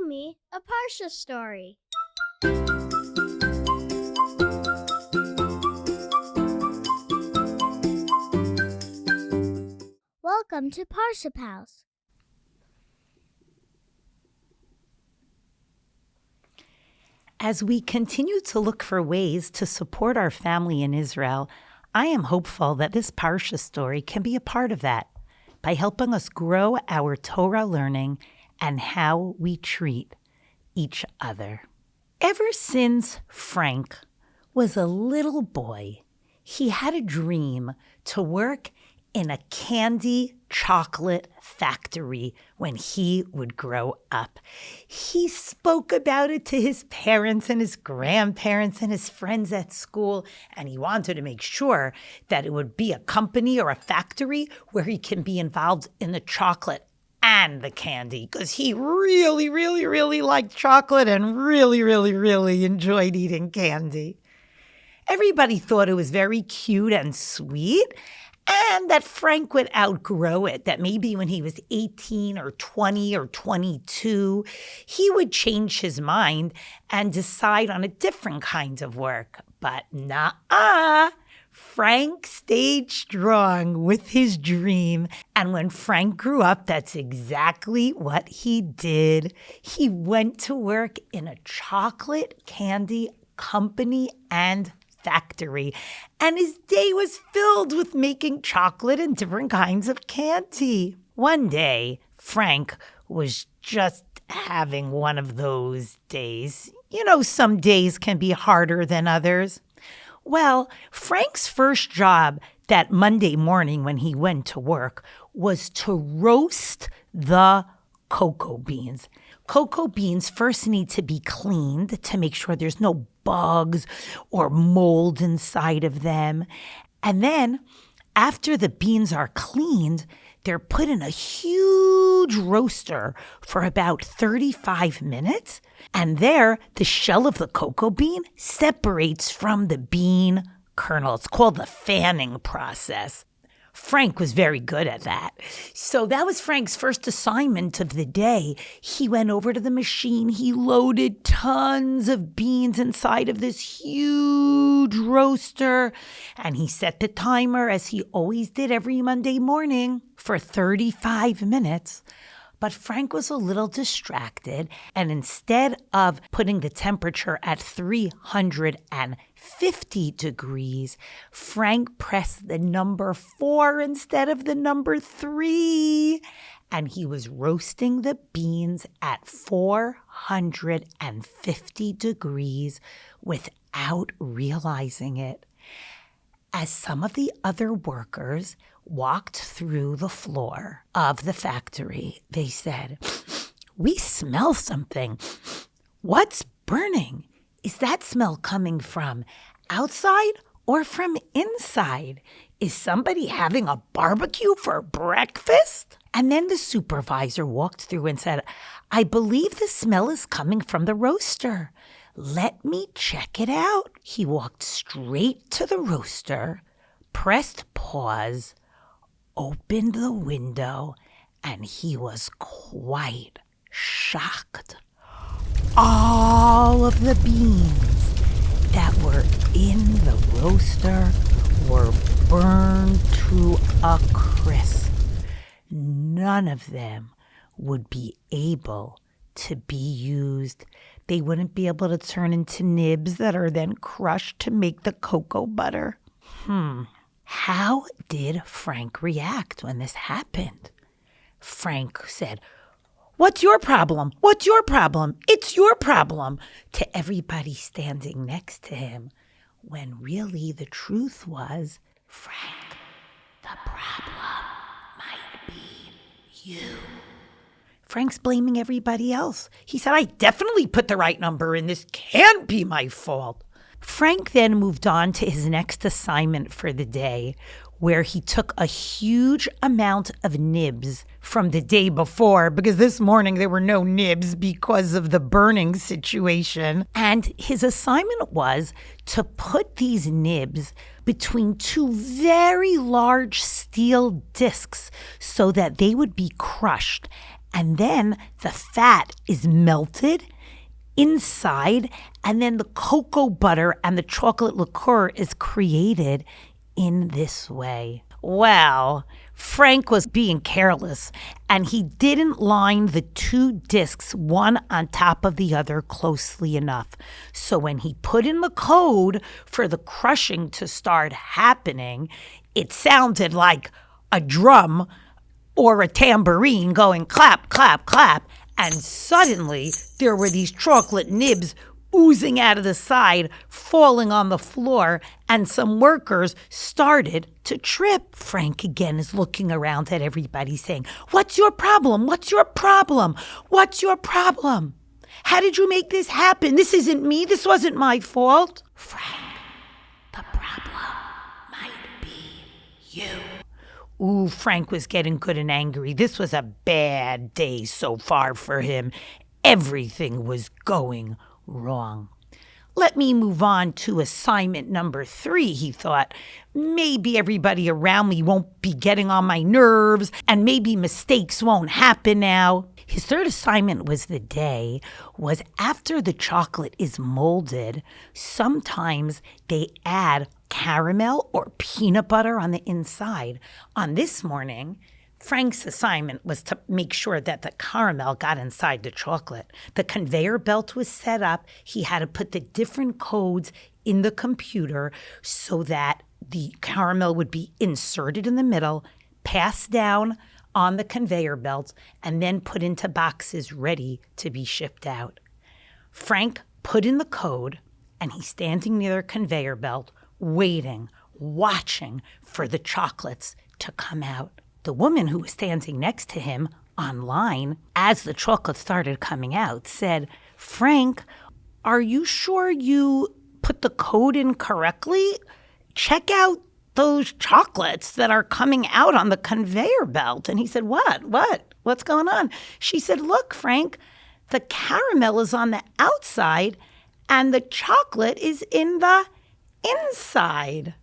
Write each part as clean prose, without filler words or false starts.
me a Parsha story. Welcome to Parsha House. As we continue to look for ways to support our family in Israel, I am hopeful that this Parsha story can be a part of that by helping us grow our Torah learning and how we treat each other. Ever since Frank was a little boy, he had a dream to work in a candy chocolate factory when he would grow up. He spoke about it to his parents and his grandparents and his friends at school, and he wanted to make sure that it would be a company or a factory where he can be involved in the chocolate and the candy, because he really liked chocolate and really enjoyed eating candy. Everybody thought it was very cute and sweet, and that Frank would outgrow it, that maybe when he was 18 or 20 or 22, he would change his mind and decide on a different kind of work. But nah-uh. Frank stayed strong with his dream. And when Frank grew up, that's exactly what he did. He went to work in a chocolate candy company and factory. And his day was filled with making chocolate and different kinds of candy. One day, Frank was just having one of those days. You know, some days can be harder than others. Well, Frank's first job that Monday morning when he went to work was to roast the cocoa beans. Cocoa beans first need to be cleaned to make sure there's no bugs or mold inside of them. And then after the beans are cleaned, they're put in a huge roaster for about 35 minutes. And there, the shell of the cocoa bean separates from the bean kernel. It's called the fanning process. Frank was very good at that. So that was Frank's first assignment of the day. He went over to the machine. He loaded tons of beans inside of this huge roaster. And he set the timer, as he always did every Monday morning, for 35 minutes. But Frank was a little distracted, and instead of putting the temperature at 350 degrees, Frank pressed the number 4 instead of the number 3, and he was roasting the beans at 450 degrees without realizing it. As some of the other workers walked through the floor of the factory, they said, "We smell something. What's burning? Is that smell coming from outside or from inside? Is somebody having a barbecue for breakfast?" And then the supervisor walked through and said, "I believe the smell is coming from the roaster. Let me check it out." He walked straight to the roaster, pressed pause, opened the window, and he was quite shocked. All of the beans that were in the roaster were burned to a crisp. None of them would be able to be used. They wouldn't be able to turn into nibs that are then crushed to make the cocoa butter. How did Frank react when this happened? Frank said, "What's your problem? What's your problem? It's your problem," to everybody standing next to him, when really the truth was, "Frank, the problem might be you." Frank's blaming everybody else. He said, "I definitely put the right number in. This can't be my fault." Frank then moved on to his next assignment for the day, where he took a huge amount of nibs from the day before, because this morning there were no nibs because of the burning situation. And his assignment was to put these nibs between two very large steel discs so that they would be crushed. And then the fat is melted inside, and then the cocoa butter and the chocolate liqueur is created in this way. Well, Frank was being careless, and he didn't line the two discs one on top of the other closely enough. So when he put in the code for the crushing to start happening, it sounded like a drum or a tambourine going clap, clap, clap. And suddenly there were these chocolate nibs oozing out of the side, falling on the floor, and some workers started to trip. Frank again is looking around at everybody saying, "What's your problem? What's your problem? What's your problem? How did you make this happen? This isn't me. This wasn't my fault." "Frank, the problem might be you." Ooh, Frank was getting good and angry. This was a bad day so far for him. Everything was going wrong. Let me move on to assignment number 3, he thought. Maybe everybody around me won't be getting on my nerves, and maybe mistakes won't happen now. His third assignment was after the chocolate is molded, sometimes they add caramel or peanut butter on the inside. On this morning, Frank's assignment was to make sure that the caramel got inside the chocolate. The conveyor belt was set up. He had to put the different codes in the computer so that the caramel would be inserted in the middle, passed down on the conveyor belt, and then put into boxes ready to be shipped out. Frank put in the code, and he's standing near the conveyor belt, waiting, watching for the chocolates to come out. The woman who was standing next to him online, as the chocolate started coming out, said, "Frank, are you sure you put the code in correctly? Check out those chocolates that are coming out on the conveyor belt." And he said, What? What's going on? She said, "Look, Frank, the caramel is on the outside and the chocolate is in the inside."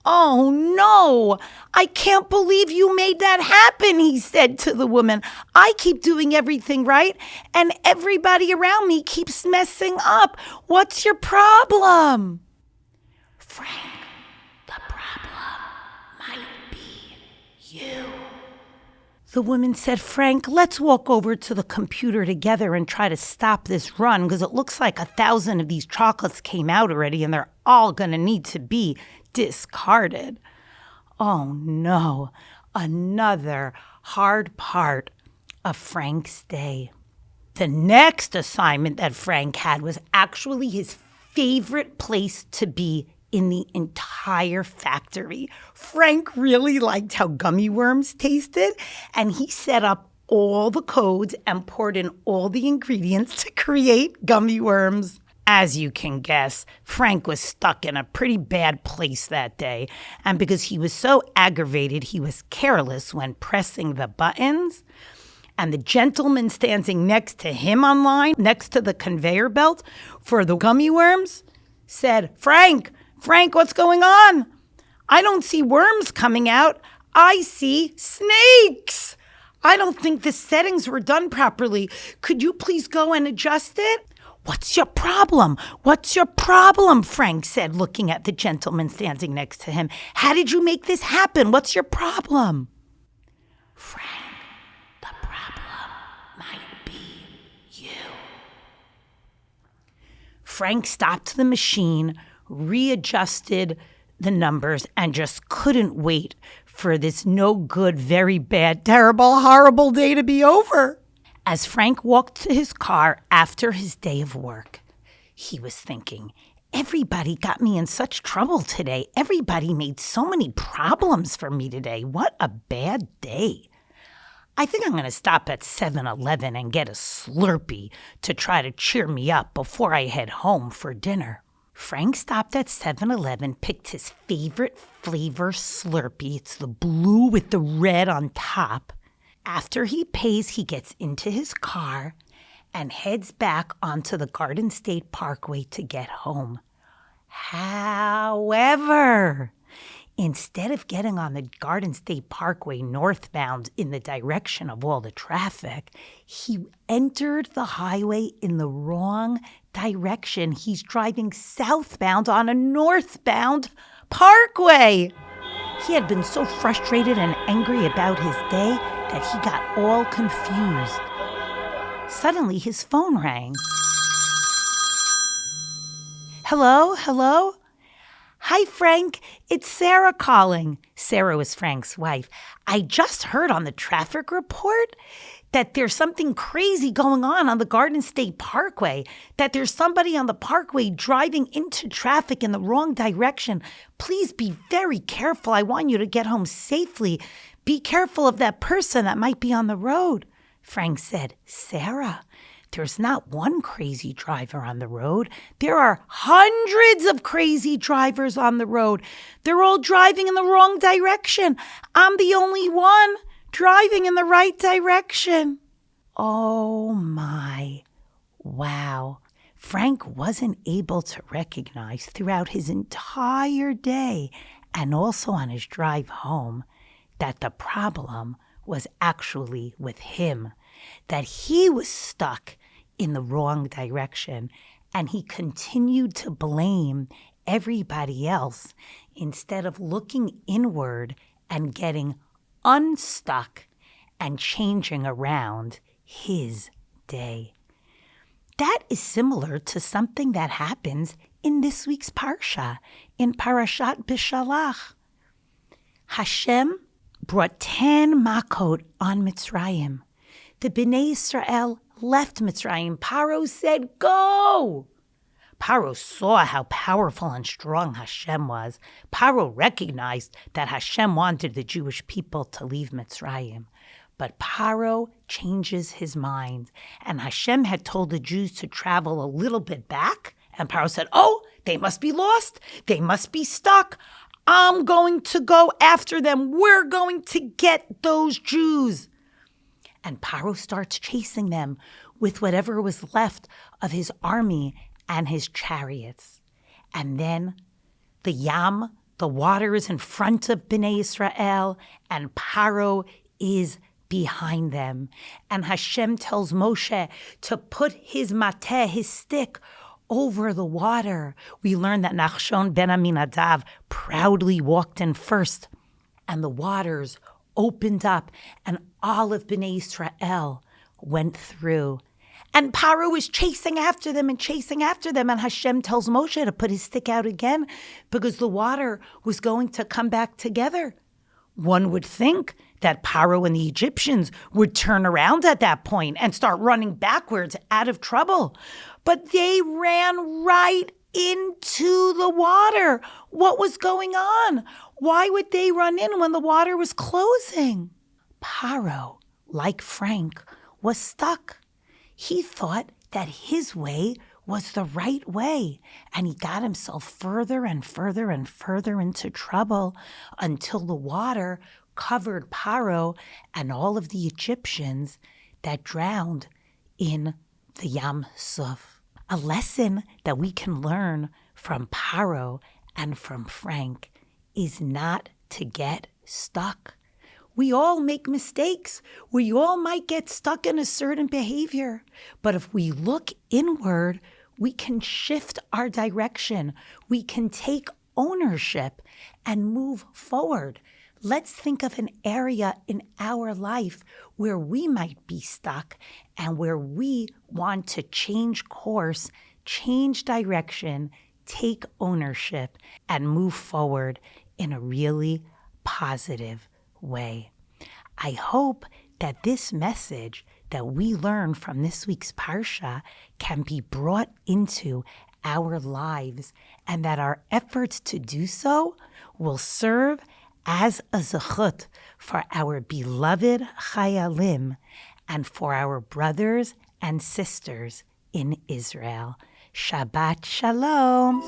"Oh, no, I can't believe you made that happen," he said to the woman. "I keep doing everything right, and everybody around me keeps messing up. What's your problem?" "Frank, the problem might be you." The woman said, "Frank, let's walk over to the computer together and try to stop this run, because it looks like 1,000 of these chocolates came out already, and they're all going to need to be discarded." Oh no, another hard part of Frank's day. The next assignment that Frank had was actually his favorite place to be in the entire factory. Frank really liked how gummy worms tasted, and he set up all the codes and poured in all the ingredients to create gummy worms. As you can guess, Frank was stuck in a pretty bad place that day, and because he was so aggravated, he was careless when pressing the buttons. And the gentleman standing next to him online, next to the conveyor belt for the gummy worms, said, Frank, what's going on? I don't see worms coming out. I see snakes. I don't think the settings were done properly. Could you please go and adjust it?" "What's your problem? What's your problem?" Frank said, looking at the gentleman standing next to him. "How did you make this happen? What's your problem?" "Frank, the problem might be you." Frank stopped the machine, readjusted the numbers, and just couldn't wait for this no good, very bad, terrible, horrible day to be over. As Frank walked to his car after his day of work, he was thinking, everybody got me in such trouble today. Everybody made so many problems for me today. What a bad day. I think I'm going to stop at 7-Eleven and get a Slurpee to try to cheer me up before I head home for dinner. Frank stopped at 7-Eleven, picked his favorite flavor Slurpee. It's the blue with the red on top. After he pays, he gets into his car and heads back onto the Garden State Parkway to get home. However, Instead of getting on the Garden State Parkway northbound in the direction of all the traffic, he entered the highway in the wrong direction. He's driving southbound on a northbound parkway. He had been so frustrated and angry about his day that he got all confused. Suddenly, his phone rang. Hello? Hi, Frank. It's Sarah calling. Sarah was Frank's wife. I just heard on the traffic report that there's something crazy going on the Garden State Parkway, that there's somebody on the parkway driving into traffic in the wrong direction. Please be very careful. I want you to get home safely. Be careful of that person that might be on the road. Frank said, Sarah, there's not one crazy driver on the road. There are hundreds of crazy drivers on the road. They're all driving in the wrong direction. I'm the only one driving in the right direction. Oh my. Wow. Frank wasn't able to recognize throughout his entire day and also on his drive home that the problem was actually with him, that he was stuck in the wrong direction, and he continued to blame everybody else instead of looking inward and getting unstuck and changing around his day. That is similar to something that happens in this week's Parsha, in Parashat Beshalach. Hashem brought 10 makot on Mitzrayim. The Bnei Israel left Mitzrayim. Paro said, go! Paro saw how powerful and strong Hashem was. Paro recognized that Hashem wanted the Jewish people to leave Mitzrayim. But Paro changes his mind. And Hashem had told the Jews to travel a little bit back. And Paro said, oh, they must be lost. They must be stuck. I'm going to go after them. We're going to get those Jews. And Paro starts chasing them with whatever was left of his army and his chariots. And then the Yam, the water, is in front of Bnei Israel, and Paro is behind them. And Hashem tells Moshe to put his mateh, his stick, over the water. We learn that Nachshon ben Aminadav proudly walked in first, and the waters opened up, and all of Bnei Israel went through. And Paro was chasing after them, and Hashem tells Moshe to put his stick out again because the water was going to come back together. One would think that Paro and the Egyptians would turn around at that point and start running backwards out of trouble. But they ran right into the water. What was going on? Why would they run in when the water was closing? Paro, like Frank, was stuck. He thought that his way was the right way, and he got himself further and further and further into trouble until the water covered Paro and all of the Egyptians that drowned in the Yam Suf. A lesson that we can learn from Paro and from Frank is not to get stuck. We all make mistakes. We all might get stuck in a certain behavior. But if we look inward, we can shift our direction. We can take ownership and move forward. Let's think of an area in our life where we might be stuck and where we want to change course, change direction, take ownership, and move forward in a really positive way. I hope that this message that we learn from this week's Parsha can be brought into our lives, and that our efforts to do so will serve as a zechut for our beloved chayalim and for our brothers and sisters in Israel. Shabbat Shalom.